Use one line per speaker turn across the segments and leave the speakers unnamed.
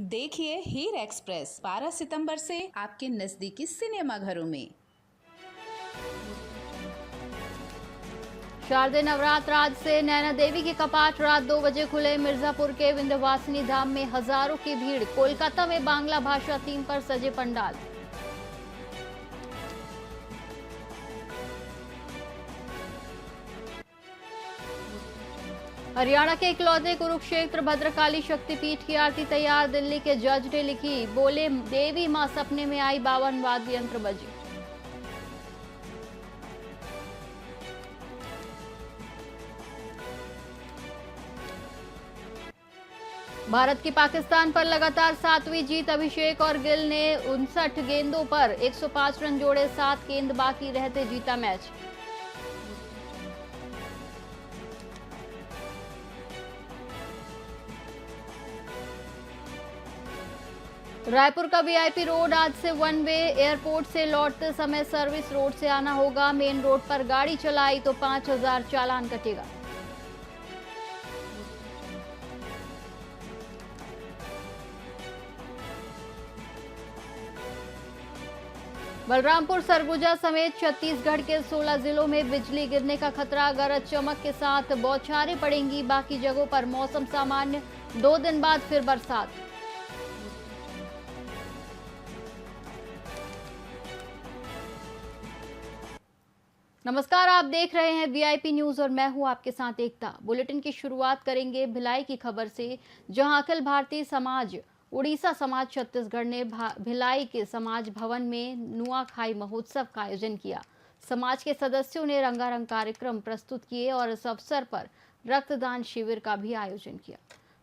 देखिए हीर एक्सप्रेस 12 सितंबर से आपके नजदीकी सिनेमा घरों में।
शारदीय नवरात्र आज से नैना देवी के कपाट रात 2 बजे खुले। मिर्जापुर के विंध्यवासिनी धाम में हजारों की भीड़। कोलकाता में बांग्ला भाषा थीम पर सजे पंडाल। हरियाणा के इकलौते कुरुक्षेत्र भद्रकाली शक्तिपीठ की आरती तैयार। दिल्ली के जज ने लिखी, बोले देवी मां सपने में आई, 52 वाद्य यंत्र बजे। भारत की पाकिस्तान पर लगातार 7वीं जीत। अभिषेक और गिल ने 59 गेंदों पर 105 रन जोड़े। 7 गेंद बाकी रहते जीता मैच। रायपुर का वीआईपी रोड आज से वन वे। एयरपोर्ट से लौटते समय सर्विस रोड से आना होगा। मेन रोड पर गाड़ी चलाई तो 5000 चालान कटेगा। बलरामपुर सरगुजा समेत छत्तीसगढ़ के 16 जिलों में बिजली गिरने का खतरा। गरज चमक के साथ बौछारें पड़ेंगी। बाकी जगहों पर मौसम सामान्य। 2 दिन बाद फिर बरसात। नमस्कार, आप देख रहे हैं वीआईपी न्यूज और मैं हूं आपके साथ एकता। बुलेटिन की शुरुआत करेंगे भिलाई की खबर से, जहां अखिल भारतीय समाज उड़ीसा समाज छत्तीसगढ़ ने भिलाई के समाज भवन में नुआखाई महोत्सव का आयोजन किया। समाज के सदस्यों ने रंगारंग कार्यक्रम प्रस्तुत किए और इस अवसर पर रक्तदान शिविर का भी आयोजन किया।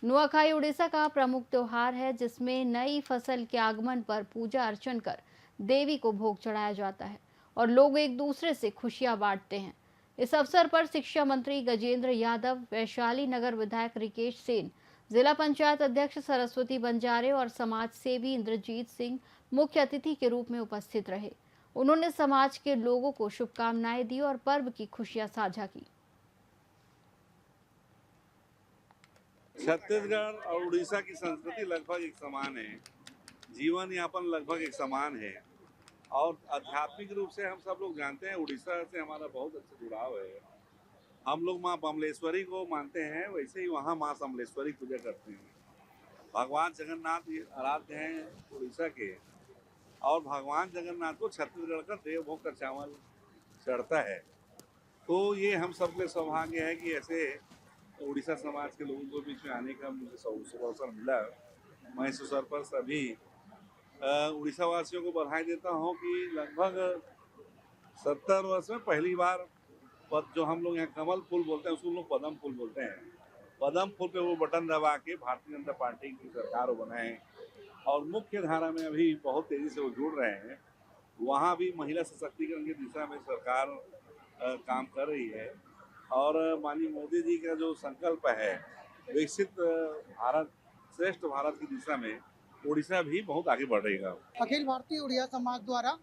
नुआखाई उड़ीसा का प्रमुख त्योहार है, जिसमें नई फसल के आगमन पर पूजा अर्चन कर देवी को भोग चढ़ाया जाता है और लोग एक दूसरे से खुशियां बांटते हैं। इस अवसर पर शिक्षा मंत्री गजेंद्र यादव, वैशाली नगर विधायक रिकेश सेन, जिला पंचायत अध्यक्ष सरस्वती बंजारे और समाज सेवी इंद्रजीत सिंह मुख्य अतिथि के रूप में उपस्थित रहे। उन्होंने समाज के लोगों को शुभकामनाएं दी और पर्व की खुशियां साझा की।
छत्तीसगढ़ और उड़ीसा की संस्कृति लगभग एक समान है, जीवन यापन लगभग एक समान है और आध्यात्मिक रूप से हम सब लोग जानते हैं उड़ीसा से हमारा बहुत अच्छा जुड़ाव है। हम लोग माँ बमलेश्वरी को मानते हैं, वैसे ही वहाँ माँ समलेश्वरी पूजा करते हैं। भगवान जगन्नाथ आराध्य हैं उड़ीसा के और भगवान जगन्नाथ को छत्तीसगढ़ का देवभोग का चावल चढ़ता है। तो ये हम सब के सौभाग्य है कि ऐसे उड़ीसा समाज के लोगों को बीच में आने का मुझे अवसर मिला। मैं इस अवसर पर सभी उड़ीसा वासियों को बधाई देता हूँ कि लगभग 70 वर्ष में पहली बार जो हम लोग यहाँ कमल फूल बोलते हैं उसको लोग पद्म फूल बोलते हैं। पद्म फूल पे वो बटन दबा के भारतीय जनता पार्टी की सरकार बनाए और मुख्य धारा में अभी बहुत तेजी से वो जुड़ रहे हैं। वहाँ भी महिला सशक्तिकरण की दिशा में सरकार काम कर रही है और माननीय मोदी जी का जो संकल्प है विकसित भारत, श्रेष्ठ भारत की दिशा में उड़ीसा भी बहुत आगे बढ़ेगा।
अखिल भारतीय उड़िया समाज द्वारा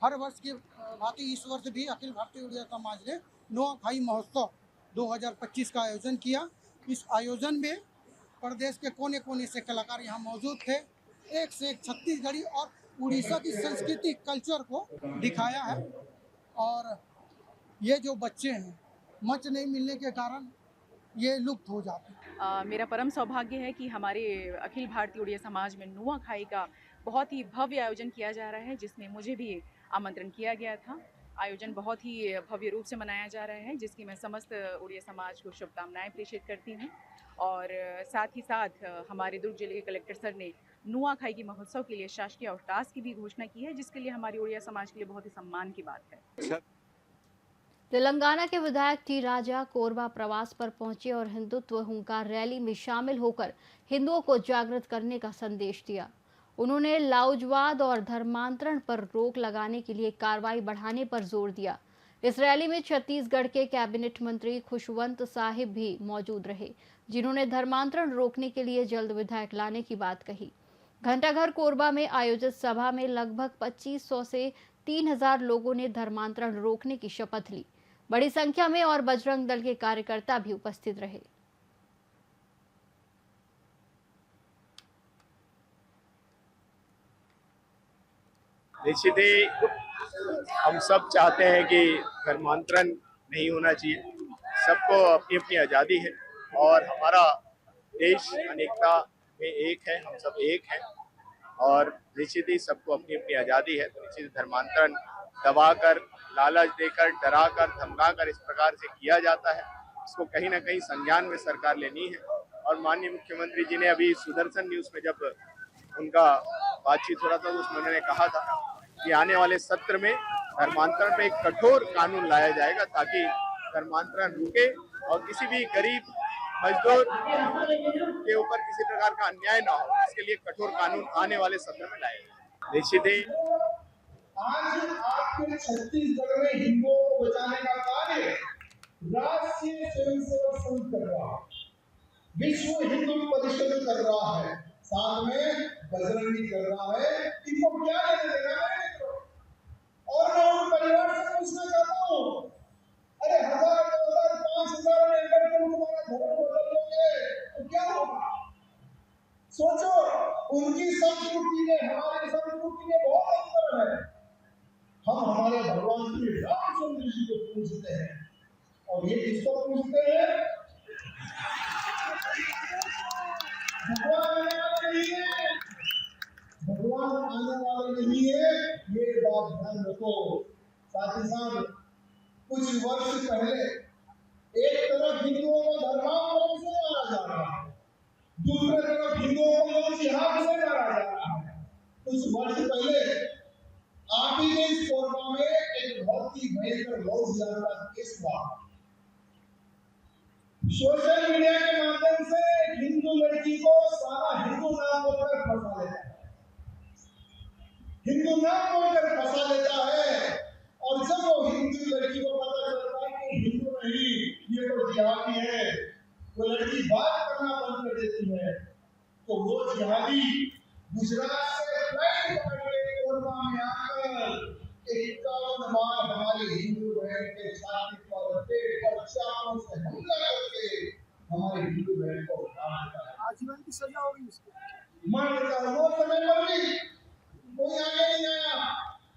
हर वर्ष की भांति इस वर्ष भी अखिल भारतीय उड़िया समाज ने नुआखाई महोत्सव 2025 का आयोजन किया। इस आयोजन में प्रदेश के कोने कोने से कलाकार यहाँ मौजूद थे। एक से एक छत्तीसगढ़ी और उड़ीसा की संस्कृति कल्चर को दिखाया है और ये जो बच्चे हैं मंच नहीं मिलने के कारण ये लुप्त हो जाते हैं।
मेरा परम सौभाग्य है कि हमारे अखिल भारतीय उड़िया समाज में नुआखाई का बहुत ही भव्य आयोजन किया जा रहा है, जिसमें मुझे भी आमंत्रण किया गया था। आयोजन बहुत ही भव्य रूप से मनाया जा रहा है, जिसकी मैं समस्त उड़िया समाज को शुभकामनाएं प्रेषित करती हूँ। और साथ ही साथ हमारे दुर्ग जिले के कलेक्टर सर ने नुआखाई की महोत्सव के लिए शासकीय अवकाश की भी घोषणा की है, जिसके लिए हमारी उड़िया समाज के लिए बहुत ही सम्मान की बात है।
तेलंगाना के विधायक टी राजा कोरबा प्रवास पर पहुंचे और हिंदुत्व हुंकार रैली में शामिल होकर हिंदुओं को जागृत करने का संदेश दिया। उन्होंने लाउजवाद और धर्मांतरण पर रोक लगाने के लिए कार्रवाई बढ़ाने पर जोर दिया। इस रैली में छत्तीसगढ़ के कैबिनेट मंत्री खुशवंत साहिब भी मौजूद रहे, जिन्होंने धर्मांतरण रोकने के लिए जल्द विधायक लाने की बात कही। घंटाघर कोरबा में आयोजित सभा में लगभग 2500 से 3000 लोगों ने धर्मांतरण रोकने की शपथ ली। बड़ी संख्या में और बजरंग दल के कार्यकर्ता भी उपस्थित रहे।
निश्चित ही हम सब चाहते हैं कि धर्मांतरण नहीं होना चाहिए। सबको अपनी अपनी आज़ादी है और हमारा देश अनेकता में एक है, हम सब एक हैं और निश्चित ही सबको अपनी अपनी आज़ादी है। तो निश्चित धर्मांतरण दबाकर, लालच देकर, डराकर, धमकाकर इस प्रकार से किया जाता है, इसको कहीं ना कहीं संज्ञान में सरकार लेनी है। और माननीय मुख्यमंत्री जी ने अभी सुदर्शन न्यूज़ में जब उनका बातचीत हो रहा था तो उसमें उन्होंने कहा था कि आने वाले सत्र में धर्मांतरण पे एक कठोर कानून लाया जाएगा ताकि धर्मांतरण रुके और किसी भी गरीब मजदूर के ऊपर किसी प्रकार का अन्याय ना हो। इसके लिए कठोर कानून आने वाले सत्र में लाया जाएगा। निश्चित ही
आज आपके छत्तीसगढ़ में हिंदुओं को बचाने का कार्य राष्ट्रीय स्वयंसेवक संघ कर रहा है, विश्व हिंदू परिषद कर रहा है, साथ में बजरंगी कर रहा है। इनको क्या लेने देना है? और मैं उन परिवार से पूछना चाहता हूँ, अरे 1000, 2000, 5000 लेकर तुम तुम्हारा धर्म बदल लोगे तो क्या होगा? सोचो, उनकी संस्कृति ने हमारी संस्कृति में बहुत अंतर है। हम हमारे भगवान श्री रामचंद्र जी को पूजते हैं और ये किसको पूजते हैं? भगवान आने वाले नहीं है, भगवान आने वाले नहीं है, ये बात ध्यान रखो। साथ ही साथ कुछ वर्ष पहले एक तरफ हिंदुओं को धर्मांतरण से मारा जा रहा है, दूसरी तरफ हिंदुओं को जिहाद से मारा जा रहा है। कुछ वर्ष पहले आप ही के इस कोरबा में एक बहुत ही भयंकर लौ जिहाद का केस हुआ। सोशल मीडिया के माध्यम से हिंदू लड़की को सारा हिंदू नाम बोलकर फंसा लेता है, हिंदू नाम बोलकर फंसा लेता है। और जब वो हिंदू लड़की को पता चलता है कि हिंदू नहीं, ये तो जिहादी है, वो लड़की बात करना बंद कर देती है। तो वो जिहादी गुजरात से फ्लाइट पकड़ के कोरबा में आकर 51 बार हमारी हिंदू बहन के छाती पर, पेट पर चाकू से हमला करके हमारी हिंदू बहन को उठा लेता है। आजीवन की सजा होगी उसको, मार देता है। वो समय पर भी कोई आगे नहीं आया।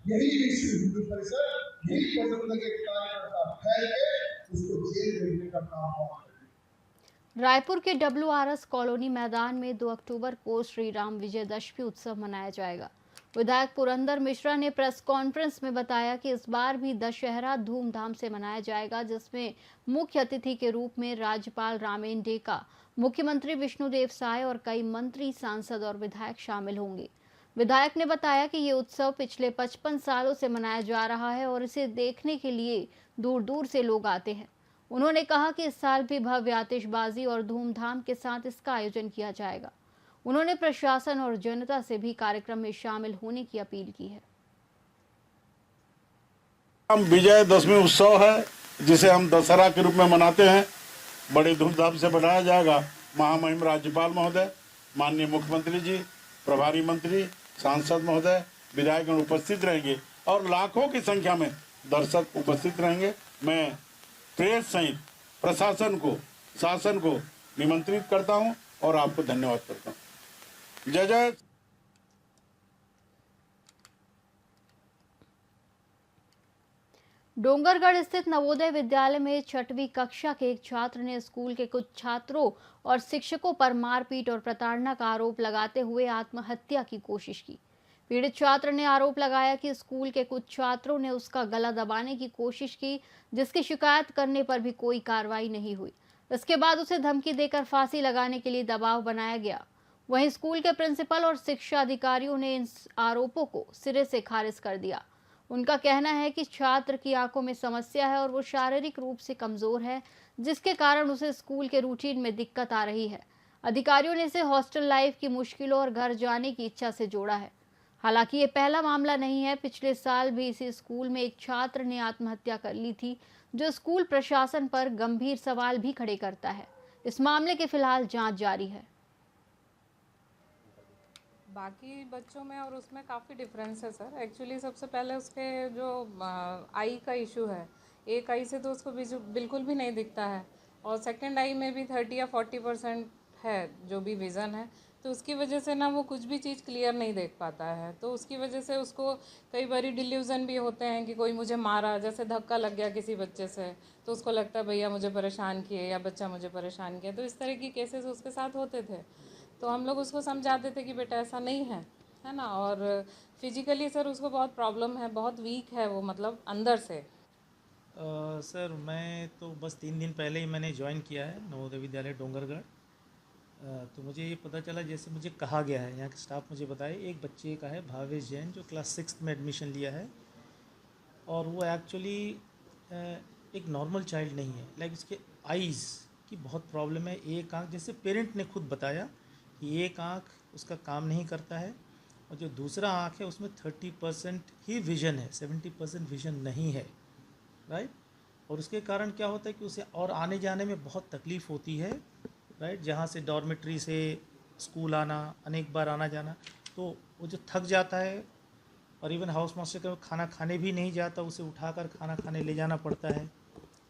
यही विश्व हिंदू परिषद, यही बजरंग के कार्यकर्ता फैल के उसको जेल भेजने का काम हुआ।
रायपुर के WRS कॉलोनी मैदान में 2 अक्टूबर को श्री राम विजयदशमी उत्सव मनाया जाएगा। विधायक पुरंदर मिश्रा ने प्रेस कॉन्फ्रेंस में बताया कि इस बार भी दशहरा धूमधाम से मनाया जाएगा, जिसमें मुख्य अतिथि के रूप में राज्यपाल रामेन डेका, मुख्यमंत्री विष्णुदेव साय और कई मंत्री, सांसद और विधायक शामिल होंगे। विधायक ने बताया कि ये उत्सव पिछले 55 सालों से मनाया जा रहा है और इसे देखने के लिए दूर दूर से लोग आते हैं। उन्होंने कहा कि इस साल भी भव्य आतिशबाजी और धूमधाम के साथ इसका आयोजन किया जाएगा। उन्होंने प्रशासन और जनता से भी कार्यक्रम में शामिल होने की अपील की है।
हम विजयदशमी उत्सव है जिसे हम दशहरा के रूप में मनाते हैं, बड़े धूमधाम से मनाया जाएगा। महामहिम राज्यपाल महोदय, माननीय मुख्यमंत्री जी, प्रभारी मंत्री, सांसद महोदय, विधायकगण उपस्थित रहेंगे और लाखों की संख्या में दर्शक उपस्थित रहेंगे। मैं प्रेस सहित प्रशासन को, शासन को निमंत्रित करता हूं और आपको धन्यवाद करता हूं। जय जय।
डोंगरगढ़ स्थित नवोदय विद्यालय में 6वीं कक्षा के एक छात्र ने स्कूल के कुछ छात्रों और शिक्षकों पर मारपीट और प्रताड़ना का आरोप लगाते हुए आत्महत्या की कोशिश की। पीड़ित छात्र ने आरोप लगाया कि स्कूल के कुछ छात्रों ने उसका गला दबाने की कोशिश की, जिसकी शिकायत करने पर भी कोई कार्रवाई नहीं हुई। इसके बाद उसे धमकी देकर फांसी लगाने के लिए दबाव बनाया गया। वहीं स्कूल के प्रिंसिपल और शिक्षा अधिकारियों ने इन आरोपों को सिरे से खारिज कर दिया। उनका कहना है कि छात्र की आंखों में समस्या है और वो शारीरिक रूप से कमजोर है, जिसके कारण उसे स्कूल के रूटीन में दिक्कत आ रही है। अधिकारियों ने इसे हॉस्टल लाइफ की मुश्किलों और घर जाने की इच्छा से जोड़ा है। हालांकि ये पहला मामला नहीं है। पिछले साल भी इसी स्कूल में एक छात्र ने आत्महत्या कर ली थी, जो स्कूल प्रशासन पर गंभीर सवाल भी खड़े करता है। इस मामले की फिलहाल जांच जारी है।
बाकी बच्चों में और उसमें काफ़ी डिफरेंस है सर। एक्चुअली सबसे पहले उसके जो आई का इशू है, एक आई से तो उसको बिल्कुल भी नहीं दिखता है और सेकंड आई में भी 30 या 40% है जो भी विज़न है। तो उसकी वजह से ना वो कुछ भी चीज़ क्लियर नहीं देख पाता है। तो उसकी वजह से उसको कई बारी डिल्यूज़न भी होते हैं कि कोई मुझे मारा, जैसे धक्का लग गया किसी बच्चे से तो उसको लगता है भैया मुझे परेशान किए या बच्चा मुझे परेशान किया। तो इस तरह की केसेस उसके साथ होते थे। तो हम लोग उसको समझाते थे कि बेटा ऐसा नहीं है ना। और फिजिकली सर उसको बहुत प्रॉब्लम है, बहुत वीक है वो, मतलब अंदर से।
सर मैं तो बस 3 दिन पहले ही मैंने ज्वाइन किया है नवोदय विद्यालय डोंगरगढ़। तो मुझे ये पता चला, जैसे मुझे कहा गया है, यहाँ के स्टाफ मुझे बताए, एक बच्चे का है भावेश जैन जो क्लास 6 में एडमिशन लिया है और वो एक्चुअली एक नॉर्मल चाइल्ड नहीं है। लाइक उसके आईज़ की बहुत प्रॉब्लम है। एक आँख, जैसे पेरेंट ने खुद बताया कि एक आँख उसका काम नहीं करता है और जो दूसरा आँख है उसमें 30% ही विज़न है, 70% विज़न नहीं है, राइट। और उसके कारण क्या होता है कि उसे और आने जाने में बहुत तकलीफ़ होती है, राइट। जहाँ से डॉर्मेट्री से स्कूल आना, अनेक बार आना जाना, तो वो जो थक जाता है और इवन हाउस मास्टर का खाना खाने भी नहीं जाता, उसे उठाकर खाना खाने ले जाना पड़ता है,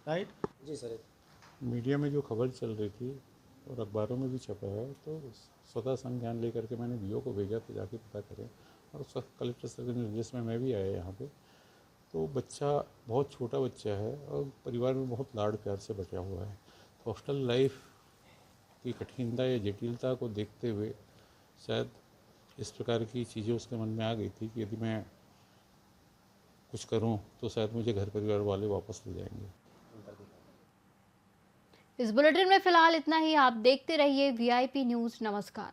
राइट।
जी सर।
मीडिया में जो खबर चल रही थी और अखबारों में भी छपा है, तो स्वतः संज्ञान लेकर के मैंने बीओ को भेजा तो जाके पता करें, और उस वक्त कलेक्टर सर के निर्देश में मैं भी आया यहाँ पे। तो बच्चा बहुत छोटा बच्चा है और परिवार में बहुत लाड प्यार से बचा हुआ है। तो हॉस्टल लाइफ की कठिनता या जटिलता को देखते हुए शायद इस प्रकार की चीज़ें उसके मन में आ गई थी कि यदि मैं कुछ करूं तो शायद मुझे घर परिवार वाले वापस ले जाएंगे।
इस बुलेटिन में फिलहाल इतना ही। आप देखते रहिए VIP न्यूज़। नमस्कार।